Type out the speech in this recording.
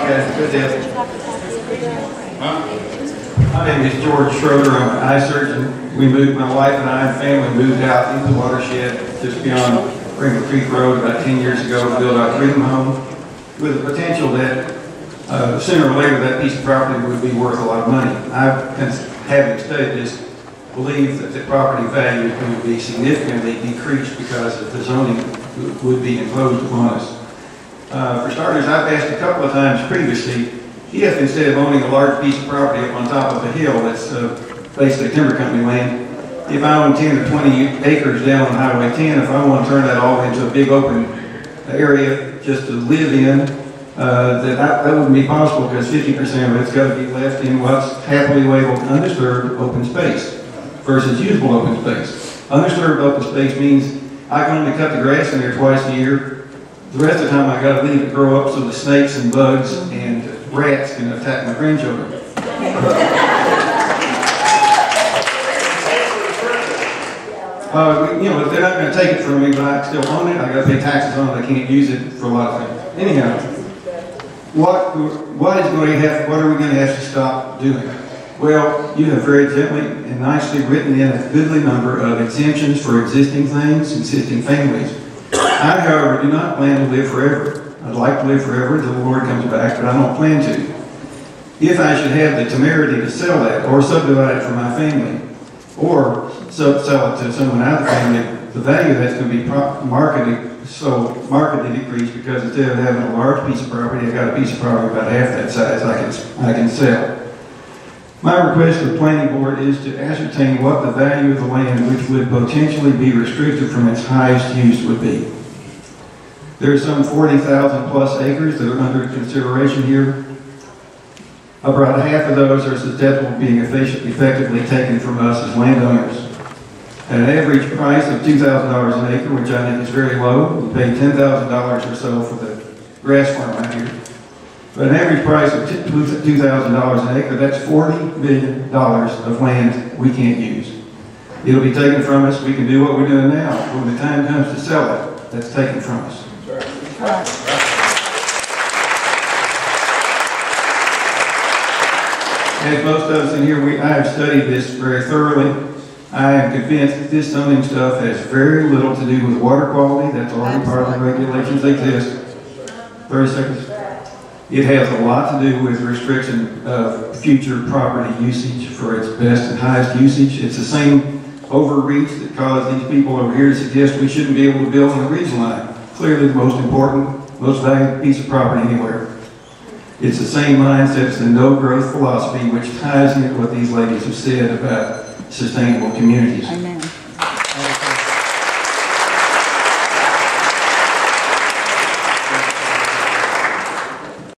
Okay, good deal. My name is George Schroeder. I'm an eye surgeon. We moved, my wife and I and family moved out into the watershed just beyond Rainbow Creek Road about 10 years ago to build our dream home with the potential that sooner or later that piece of property would be worth a lot of money. I, having studied this, believe that the property value would be significantly decreased because of the zoning would be imposed upon us. For starters, I've asked a couple of times previously if instead of owning a large piece of property up on top of a hill that's basically timber company land, if I own 10 or 20 acres down on Highway 10, if I want to turn that all into a big open area just to live in, that wouldn't be possible because 50% of it's got to be left in what's happily labeled undisturbed open space versus usable open space. Undisturbed open space means I can only cut the grass in there twice a year. The rest of the time I got to leave it grow up so the snakes and bugs and rats can attack my grandchildren. You know, they're not going to take it from me, but I still own it. I got to pay taxes on it. I can't use it for a lot of things. Anyhow, what are we going to have to stop doing? Well, you have very gently and nicely written in a goodly number of exemptions for existing things, existing families. I, however, do not plan to live forever. I'd like to live forever until the Lord comes back, but I don't plan to. If I should have the temerity to sell that or subdivide it for my family or sell it to someone out of the family, the value of that's going to be markedly decreased because instead of having a large piece of property, I've got a piece of property about half that size I can sell. My request to the planning board is to ascertain what the value of the land which would potentially be restricted from its highest use would be. There are some 40,000 plus acres that are under consideration here. About half of those are susceptible of being effectively taken from us as landowners. At an average price of $2,000 an acre, which I think is very low, we pay $10,000 or so for the grass farm out here. But an average price of $2,000 an acre, that's $40 million of land we can't use. It'll be taken from us. We can do what we're doing now. When the time comes to sell it, that's taken from us. As most of us in here, I have studied this very thoroughly. I am convinced that this zoning stuff has very little to do with water quality. That's already part of the regulations that exist. 30 seconds. It has a lot to do with restriction of future property usage for its best and highest usage. It's the same overreach that caused these people over here to suggest we shouldn't be able to build on a ridge line. Clearly the most important, most valuable piece of property anywhere. It's the same mindset as the no-growth philosophy, which ties into what these ladies have said about sustainable communities.